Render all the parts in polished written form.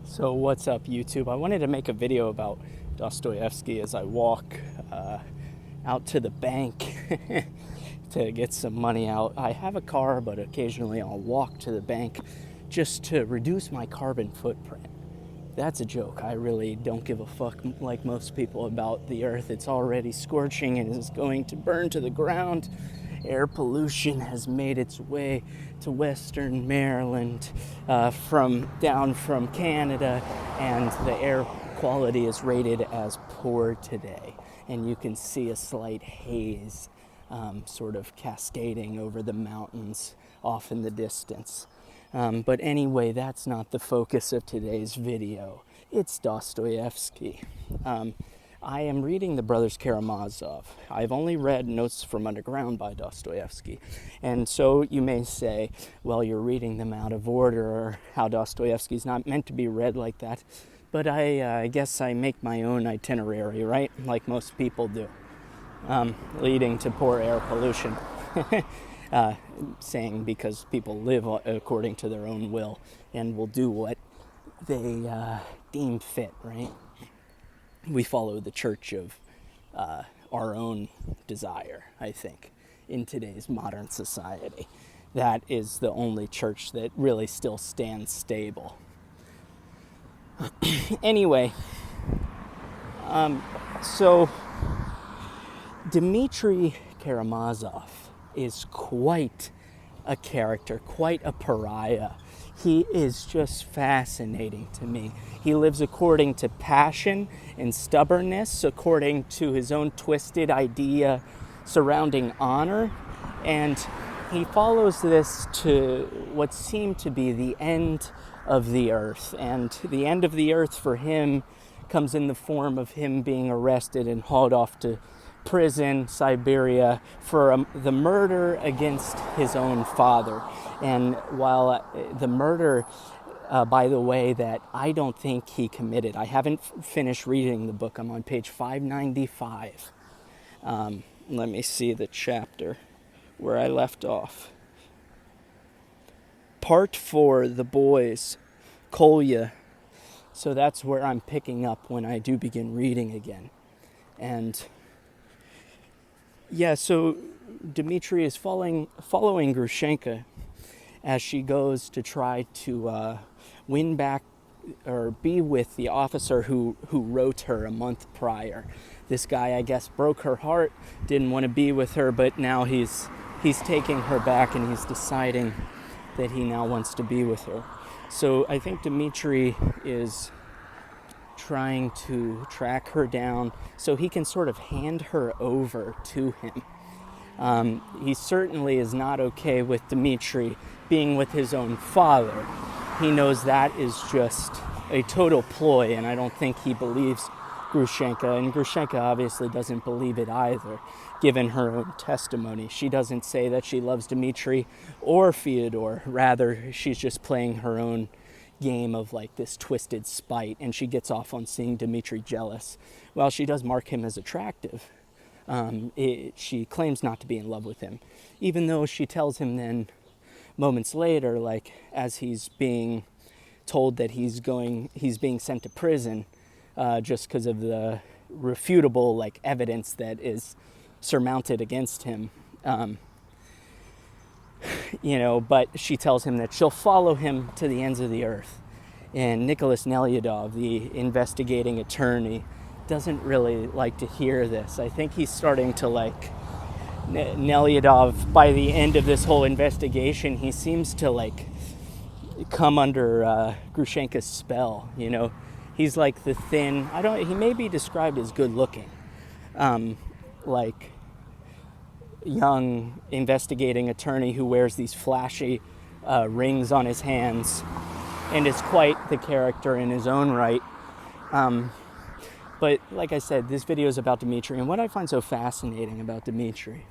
So what's up, YouTube? I wanted to make a video about Dostoyevsky as I walk out to the bank to get some money out. I have a car, but occasionally I'll walk to the bank just to reduce my carbon footprint. That's a joke. I really don't give a fuck like most people about the earth. It's already scorching and is going to burn to the ground. Air pollution has made its way to Western Maryland down from Canada, and the air quality is rated as poor today. And you can see a slight haze sort of cascading over the mountains off in the distance. But anyway, that's not the focus of today's video. It's Dostoyevsky. I am reading The Brothers Karamazov. I've only read Notes from Underground by Dostoyevsky. And so you may say, well, you're reading them out of order, or how Dostoyevsky's not meant to be read like that. But I guess I make my own itinerary, right? Like most people do, leading to poor air pollution. Saying because people live according to their own will and will do what they deem fit, right? We follow the church of our own desire, I think, in today's modern society. That is the only church that really still stands stable. Anyway, so Dimitri Karamazov is quite a character, quite a pariah. He is just fascinating to me. He lives according to passion and stubbornness, according to his own twisted idea surrounding honor, and he follows this to what seemed to be the end of the earth. And the end of the earth for him comes in the form of him being arrested and hauled off to prison, Siberia, for the murder against his own father. And while the murder, by the way, that I don't think he committed. I haven't finished reading the book. I'm on page 595. Let me see the chapter where I left off. Part 4, The Boys, Kolya. So that's where I'm picking up when I do begin reading again. And yeah, so Dimitri is following Grushenka as she goes to try to win back or be with the officer who wrote her a month prior. This guy, I guess, broke her heart, didn't want to be with her, but now he's taking her back and he's deciding that he now wants to be with her. So I think Dimitri is trying to track her down so he can sort of hand her over to him. He certainly is not okay with Dimitri being with his own father. He knows that is just a total ploy, and I don't think he believes Grushenka, and Grushenka obviously doesn't believe it either, given her own testimony. She doesn't say that she loves Dimitri or Fyodor. Rather, she's just playing her own game of like this twisted spite, and she gets off on seeing Dimitri jealous. While she does mark him as attractive, she claims not to be in love with him, even though she tells him then moments later, like as he's being told that he's being sent to prison just because of the refutable like evidence that is surmounted against him. But she tells him that she'll follow him to the ends of the earth. And Nicholas Nelyadov, the investigating attorney, doesn't really like to hear this. I think he's starting to like Nelyadov. By the end of this whole investigation, he seems to like come under Grushenka's spell. He's like the thin. He may be described as good looking, like young investigating attorney who wears these flashy rings on his hands and is quite the character in his own right. But like I said, this video is about Dimitri, and what I find so fascinating about Dimitri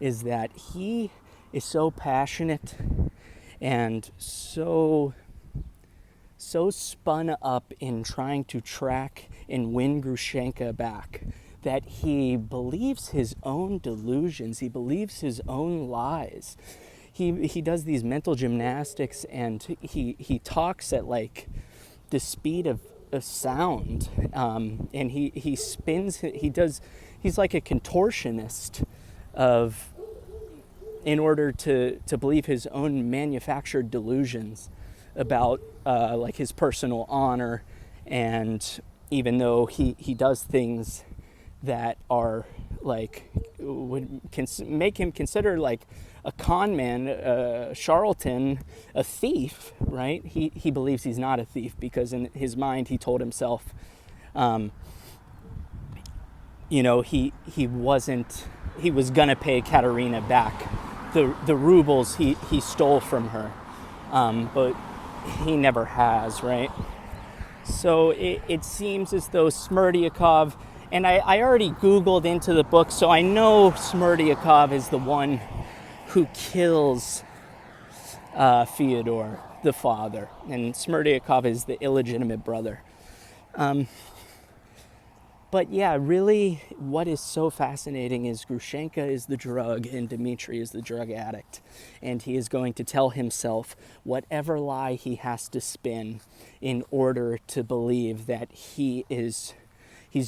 is that he is so passionate and so spun up in trying to track and win Grushenka back that he believes his own delusions. He believes his own lies. He does these mental gymnastics, and he talks at like the speed of sound, and he spins. He's like a contortionist in order to believe his own manufactured delusions about like his personal honor, and even though he does things that are like would make him considered like a con man, a charlatan, a thief, right? He believes he's not a thief because in his mind he told himself, he was gonna pay Katerina back the rubles he stole from her, but he never has, right? So it seems as though Smerdyakov, and I already Googled into the book, so I know Smerdyakov is the one who kills Fyodor, the father, and Smerdyakov is the illegitimate brother. But yeah, really what is so fascinating is Grushenka is the drug and Dimitri is the drug addict. And he is going to tell himself whatever lie he has to spin in order to believe that he's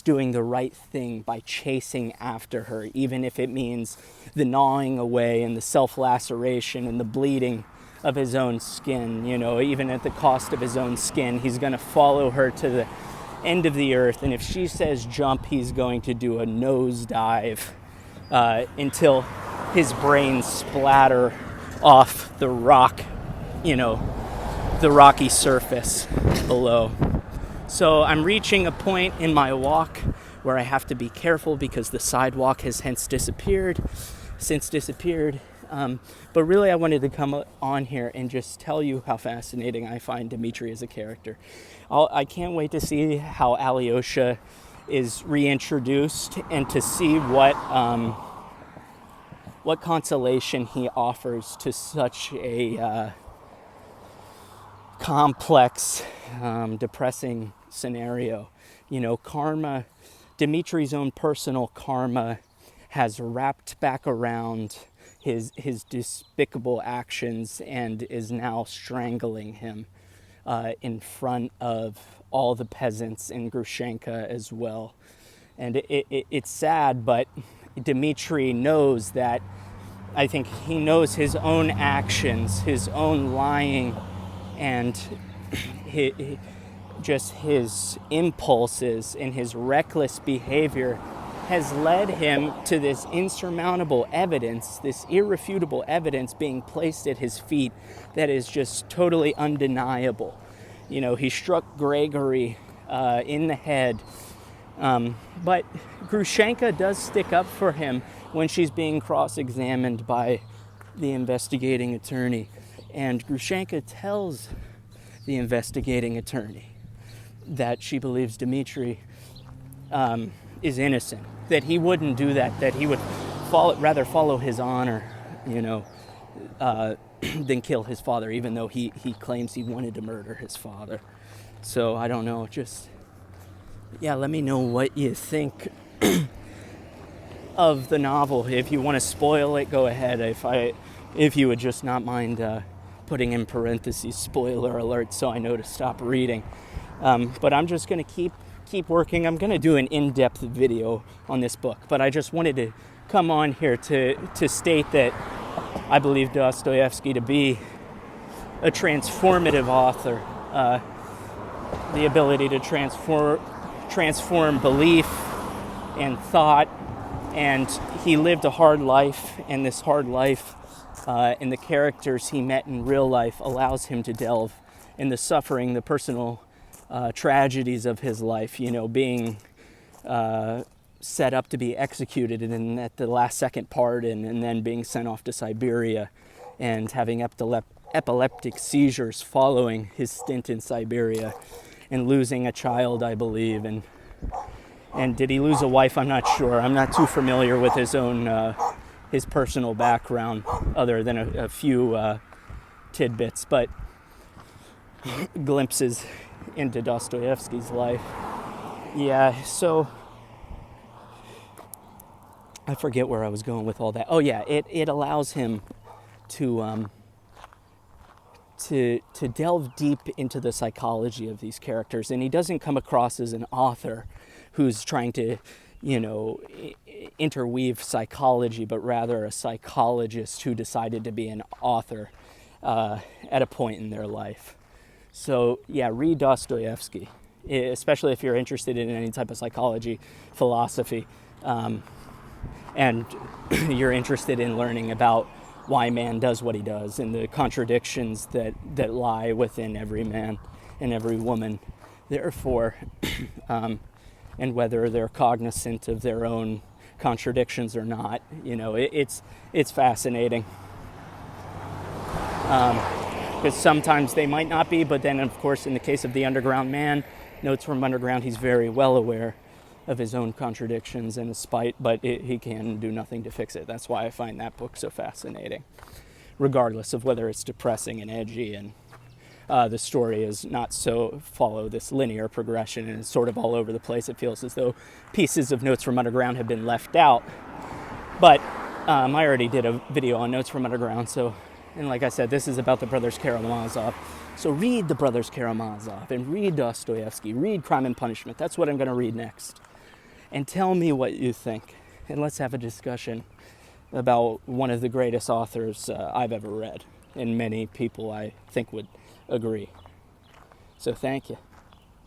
doing the right thing by chasing after her, even if it means the gnawing away and the self-laceration and the bleeding of his own skin. Even at the cost of his own skin, he's going to follow her to the end of the earth, and if she says jump, he's going to do a nosedive until his brains splatter off the rock, the rocky surface below. So I'm reaching a point in my walk where I have to be careful because the sidewalk has since disappeared. But really I wanted to come on here and just tell you how fascinating I find Dimitri as a character. I can't wait to see how Alyosha is reintroduced and to see what consolation he offers to such a complex, depressing scenario. Karma, Dimitri's own personal karma has wrapped back around his despicable actions and is now strangling him in front of all the peasants in Grushenka as well. And it's sad, but Dimitri knows that, I think he knows his own actions, his own lying, and just his impulses and his reckless behavior has led him to this insurmountable evidence, this irrefutable evidence being placed at his feet that is just totally undeniable. He struck Gregory in the head, but Grushenka does stick up for him when she's being cross-examined by the investigating attorney. And Grushenka tells the investigating attorney that she believes Dimitri is innocent, that he wouldn't do that he would rather follow his honor, than kill his father, even though he claims he wanted to murder his father. So I don't know, let me know what you think of the novel. If you want to spoil it, go ahead. If you would just not mind putting in parentheses spoiler alert so I know to stop reading. But I'm just going to keep working. I'm going to do an in-depth video on this book, but I just wanted to come on here to state that I believe Dostoyevsky to be a transformative author. The ability to transform belief and thought, and he lived a hard life, and this hard life and the characters he met in real life allows him to delve in the suffering, the personal tragedies of his life, being set up to be executed and at the last second pardon, and then being sent off to Siberia and having epileptic seizures following his stint in Siberia, and losing a child, I believe, and did he lose a wife? I'm not sure. I'm not too familiar with his own his personal background, other than a few tidbits, but glimpses into Dostoyevsky's life. Yeah, so I forget where I was going with all that. Oh yeah, it allows him to to delve deep into the psychology of these characters, and he doesn't come across as an author who's trying to, interweave psychology, but rather a psychologist who decided to be an author at a point in their life. So yeah, read Dostoyevsky, especially if you're interested in any type of psychology, philosophy, and you're interested in learning about why man does what he does and the contradictions that lie within every man and every woman, therefore, and whether they're cognizant of their own contradictions or not. It's fascinating. Because sometimes they might not be, but then, of course, in the case of the Underground Man, Notes from Underground, he's very well aware of his own contradictions and his spite, but he can do nothing to fix it. That's why I find that book so fascinating, regardless of whether it's depressing and edgy, and the story is not so follow this linear progression and it's sort of all over the place. It feels as though pieces of Notes from Underground have been left out. But I already did a video on Notes from Underground, and like I said, this is about the Brothers Karamazov. So read the Brothers Karamazov and read Dostoyevsky, read Crime and Punishment. That's what I'm going to read next. And tell me what you think. And let's have a discussion about one of the greatest authors I've ever read. And many people, I think, would agree. So thank you.